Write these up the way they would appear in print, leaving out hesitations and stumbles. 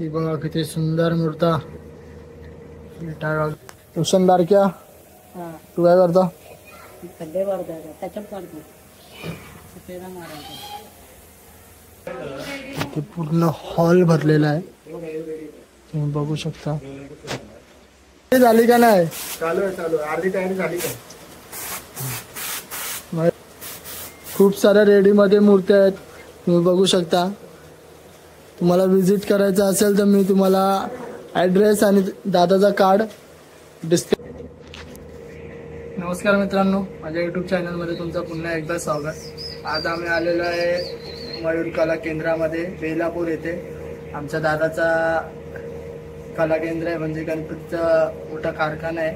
ही बघा किती सुंदर मूर्ता. रोशनदार क्या तू काय करतो? ते पूर्ण हॉल भरलेला आहे, तुम्ही बघू शकता. झाली का नाही? चालू आहे, चालू आहे. अर्धी तयारी झाली का? खूप साऱ्या रेडी मध्ये मूर्त्या आहेत, तुम्ही बघू शकता. तुम्हाला विजिट करायचं असेल तर मी तुम्हाला ॲड्रेस आणि दादाचा कार्ड डिस्प्ले. नमस्कार मित्रांनो, माझ्या यूट्यूब चॅनलमध्ये तुमचं पुन्हा एकदा स्वागत. आज आम्ही आलेलो आहे मयूर कला केंद्रामध्ये बेलापूर येथे. आमच्या दादाचा कला केंद्र आहे, म्हणजे गणपतीचा मोठा कारखाना आहे.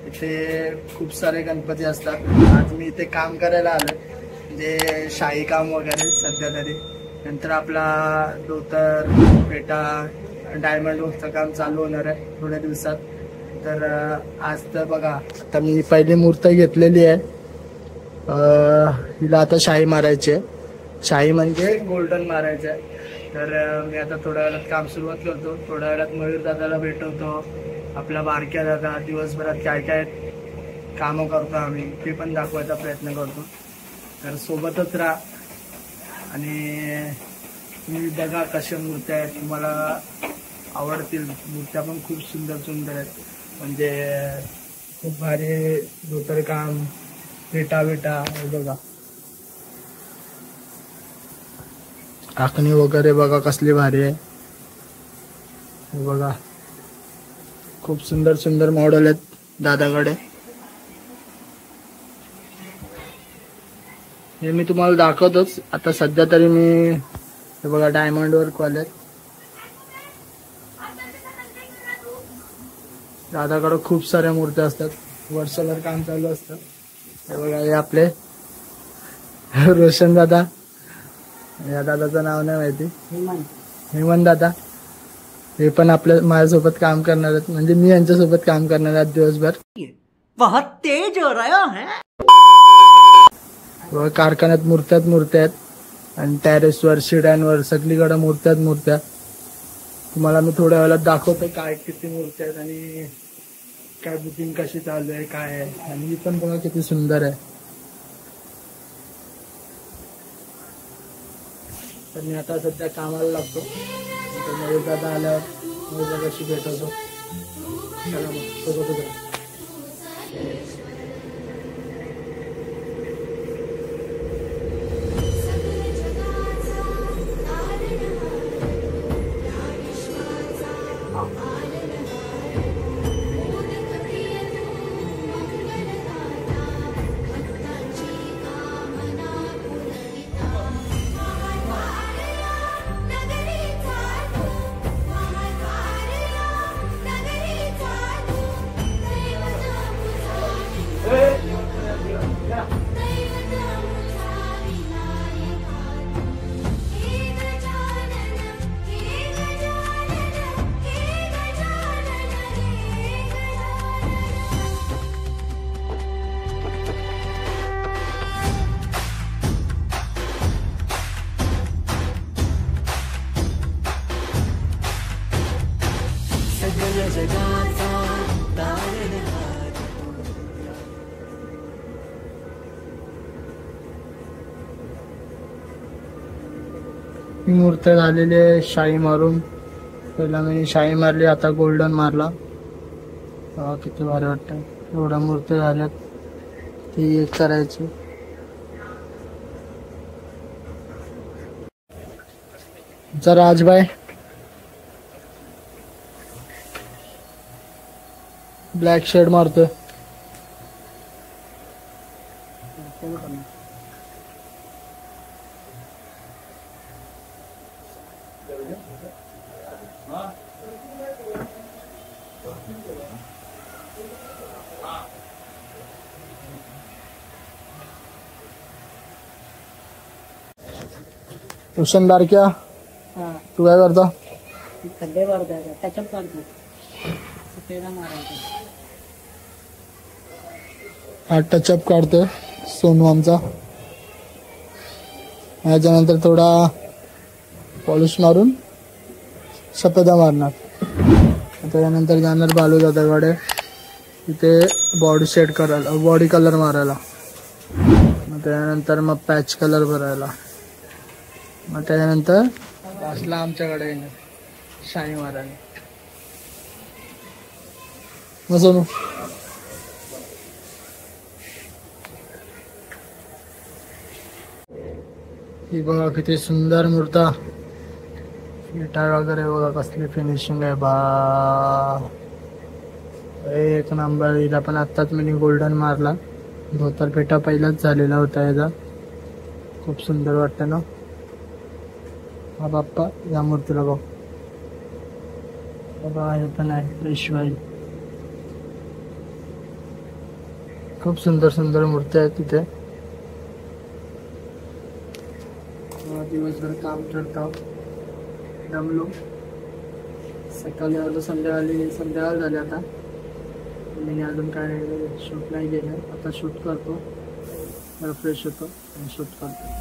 इथे खूप सारे गणपती असतात. आज मी इथे काम करायला आलो, म्हणजे शाही काम वगैरे सध्या तरी. नंतर आपला धोतर पेटा डायमंड वर्कचं काम चालू होणार आहे थोड्या दिवसात. तर आज तर बघा, आता मी पहिली मूर्त घेतलेली आहे. हिला आता शाही मारायची आहे. शाही म्हणजे गोल्डन मारायचं आहे. तर मी आता थोड्या वेळात काम सुरुवात करतो. थोड्या वेळात मयूर दादाला भेटवतो. आपला बारक्या दादा दिवसभरात काय काय कामं करतो आम्ही ते पण दाखवायचा प्रयत्न करतो. तर सोबतच राहा आणि तुम्ही बघा कशा मूर्त्या आहेत, तुम्हाला आवडतील. मूर्त्या पण खूप सुंदर सुंदर आहेत, म्हणजे खूप भारी धोतर काम पेटा बिटा बघा. आखणी वगैरे बघा कसली भारी आहे. बघा खूप सुंदर सुंदर मॉडेल आहेत दादाकडे. हे मी तुम्हाला दाखवतोच. आता सध्या तरी मी हे बघा डायमंड वर्क वाले दादाकडे खूप साऱ्या मूर्त्या असतात. वर्षभर काम चालू असतं. हे बघा हे आपले रोशन दादा. या दादाचं नाव नाही माहिती, हेमंत दादा. हे पण आपल्या माझ्यासोबत काम करणार आहेत, म्हणजे मी यांच्यासोबत काम करणार आहे दिवसभर. बहुत तेज हो रहा है. कारखान्यात मूर्त्या आहेत आणि टेरेसवर शिड्यांवर सगळीकडे मूर्त्या. तुम्हाला मी थोड्या वेळात दाखवतो काय किती मूर्त्या आहेत आणि काय बुकिंग कशी चालू आहे काय आहे. आणि ही पण बघा किती सुंदर आहे. तर मी आता सध्या कामाला लागतो. मयूर दादा आल्यावर मयूर दादाशी भेटवतो. चला मग सोबतच राहा. ही मूर्त झालेली आहे शाही मारून. पहिला मी शाही मारली, आता गोल्डन मारला. किती भारी वाटतं. एवढ्या मूर्त्या झाल्यात, ती एक करायची. राजभाई ब्लॅक शेड मारतोय. रोशनदार क्या तू काय करतो? हा टचअप काढतोय सोनू आमचा. याच्यानंतर थोडा पॉलिश मारून सफेदा मारणार. त्यानंतर जाणार बालू दादाकडे तिथे बॉडी शेड करायला, बॉडी कलर मारायला. मग त्यानंतर मग पॅच कलर भरायला. मग त्यानंतर लास्टला आमच्याकडे येणार शाई मारायला. मग सोनू ही बघा किती सुंदर मूर्ती. विटाळ वगैरे बघा कसली फिनिशिंग आहे बा. एक नंबर. हिला पण आत्ताच मी गोल्डन मारला. धोतर पेटा पहिलाच झालेला होता याचा. खूप सुंदर वाटतं ना. हा बाप्पा या मूर्तीला बघ बघा. हे पण आहे पेशवाई. खूप सुंदर सुंदर मूर्ती आहेत तिथे. दिवसभर काम करतो. दमलो. सकाळी आलो, संध्याकाळ झाली. आता मी अजून काय शूट नाही केलं. आता शूट करतो, जरा फ्रेश होतो आणि शूट करतो.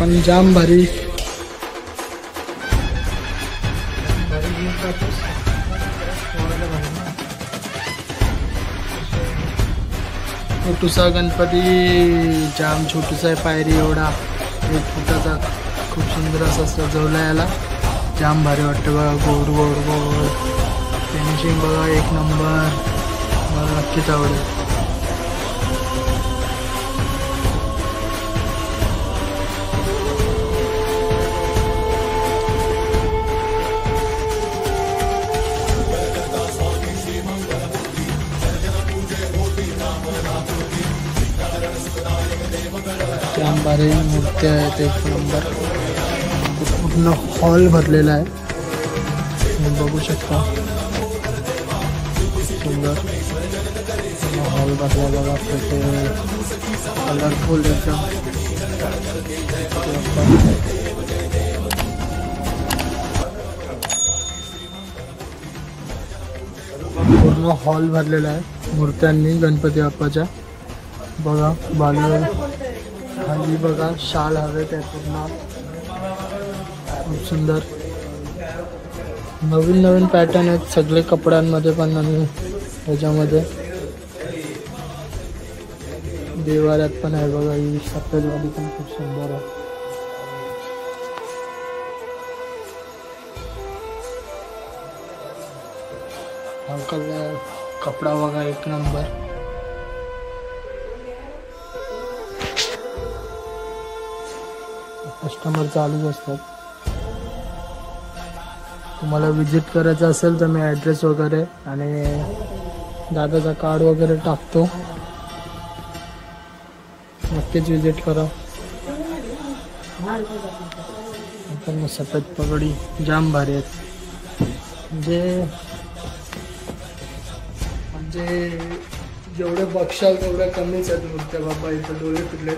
पण जाम भारी छोटूसा गणपती. जाम छोटूसा आहे. पायरी एवढा 1 फुटाचा. खूप सुंदर असा सजवला याला. जाम भारी वाटतं बघा. गोड गोड गोड फिनिशिंग बघा. 1 नंबर. मला नक्कीच आवडेल. जाम भारी मूर्त्या आहेत. 1 नंबर. पूर्ण हॉल भरलेला आहे. तुम्ही बघू शकता. सुंदर हॉल भरला बघा. कलरफुल एकदम. पूर्ण हॉल भरलेला आहे मूर्त्यांनी गणपती बाप्पाच्या. बघा बालू खाली बघा शाल हवे त्या पूर्ण. खूप सुंदर. नवीन नवीन पॅटर्न आहेत सगळे कपड्यांमध्ये पण आणि ह्याच्यामध्ये. देवाऱ्यात पण आहे बघा. ही सफेदवाली पण खूप सुंदर आहे. अंकल कपडा बघा 1 नंबर. कस्टमर चालूच असतात. तुम्हाला विजिट करायचं असेल तर मी ॲड्रेस वगैरे आणि दादाचा कार्ड वगैरे टाकतो. नक्कीच विजिट करा. पण सफेद पगडी जाम भारी आहेत. म्हणजे जेवढे बघशाल तेवढ्या कमीच आहेत मूर्त्या बाबा. इथं डोळे फिरले.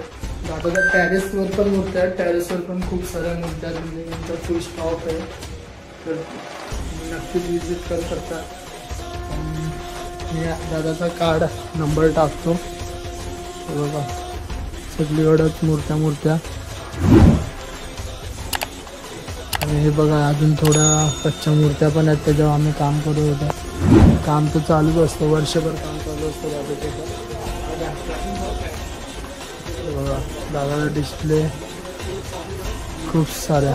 आता त्या टॅरेसवर पण मूर्त्या आहेत. टॅरेसवर पण खूप साऱ्या मूर्त्या आहेत. म्हणजे त्यांचा फुल स्टॉक आहे. तर नक्कीच विजिट करू शकता. मी दादाचा कार्ड नंबर टाकतो. बघा सगळीकडंच मूर्त्या. आणि हे बघा अजून थोड्या कच्च्या मूर्त्या पण आहेत त्याच्यावर आम्ही काम करत होतो. काम तर चालूच असतं, वर्षभर काम चालू असतं दादाचं. बघा दादाचा डिस्प्ले खूप साऱ्या.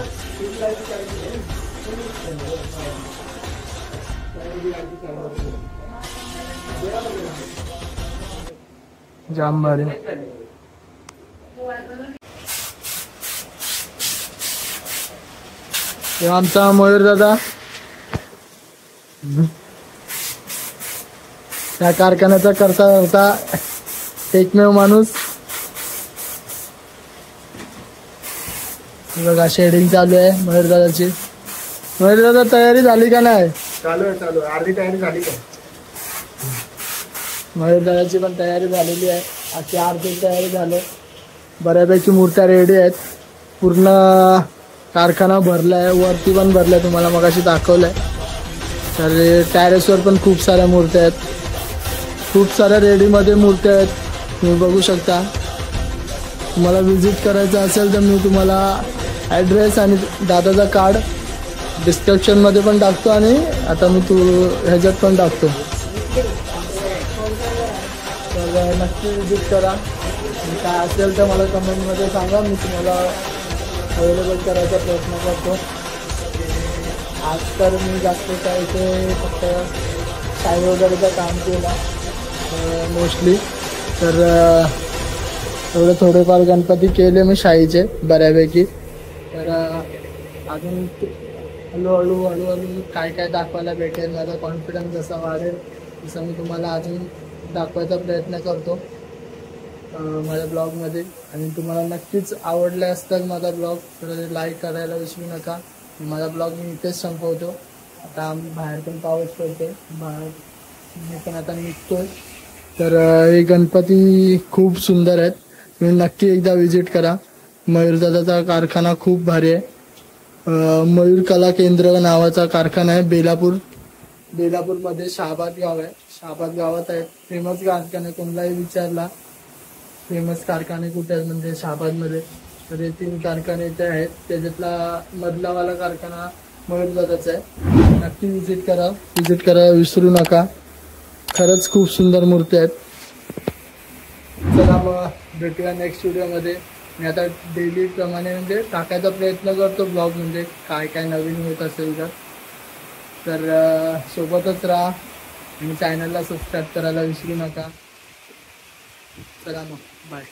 जाम भारी. आमचा मयूर दादा त्या कारखान्याचा करता एकमेव माणूस. बघा शेडिंग चालू आहे मयूर दादाची. मयूर दादा तयारी झाली का नाही? चालू आहे. अर्धी तयारी झाली का? मयूर दादाची पण तयारी झालेली आहे. अशी अर्धी तयारी झाली. बऱ्यापैकी मूर्त्या रेडी आहेत. पूर्ण कारखाना भरलाय, वरती पण भरलाय, तुम्हाला मगाशी दाखवलंय. तर टॅरेसवर पण खूप साऱ्या मूर्त्या आहेत. खूप साऱ्या रेडीमध्ये मूर्त्या आहेत. तुम्ही बघू शकता. तुम्हाला विजिट करायचं असेल तर मी तुम्हाला ॲड्रेस आणि दादाचा कार्ड डिस्क्रिप्शनमध्ये पण टाकतो आणि आता मी ह्याच्यात पण टाकतो. तर नक्की विजिट करा. काय असेल तर मला कमेंटमध्ये सांगा. मी तुम्हाला अवेलेबल करायचा प्रयत्न करतो. आज तर मी जास्त काय ते फक्त शाई वगैरेचं काम केलं मोस्टली. तर एवढे थोडेफार गणपती केले मी शाईचे बऱ्यापैकी. तर अजून हळूहळू काय दाखवायला भेटेल, माझा कॉन्फिडन्स जसा वाढेल तसं मी तुम्हाला अजून दाखवायचा प्रयत्न करतो माझ्या ब्लॉगमध्ये. आणि तुम्हाला नक्कीच आवडला असतं माझा ब्लॉग तर लाईक करायला विसरू नका. माझा ब्लॉग मी इथेच संपवतो. आता बाहेर पण पाऊस पडते, बाहेर मी पण आता निघतोय. तर हे गणपती खूप सुंदर आहेत. तुम्ही नक्की एकदा विजिट करा. मयूरदादाचा कारखाना खूप भारी आहे. मयूर कला केंद्र नावाचा कारखाना आहे. बेलापूरमध्ये शहाबाद गाव आहे. शहाबाद गावात आहे. फेमस कारखाना. कोणालाही विचारला फेमस कारखाने कुठे आहेत म्हणजे शहाबादमध्ये, तर हे 3 कारखाने इथे आहेत. त्याच्यातला मधलावाला कारखाना मयूरदादाचा आहे. नक्की विजिट करा विसरू नका. खरंच खूप सुंदर मूर्ती आहेत. चला मग भेटूया नेक्स्ट व्हिडिओमध्ये. मी आता डेली प्रमाणे म्हणजे टाकायचा प्रयत्न करतो ब्लॉग, म्हणजे काय नवीन होत असेल तर सोबतच राहा आणि चॅनलला सबस्क्राईब करायला विसरू नका. चला मग बाय.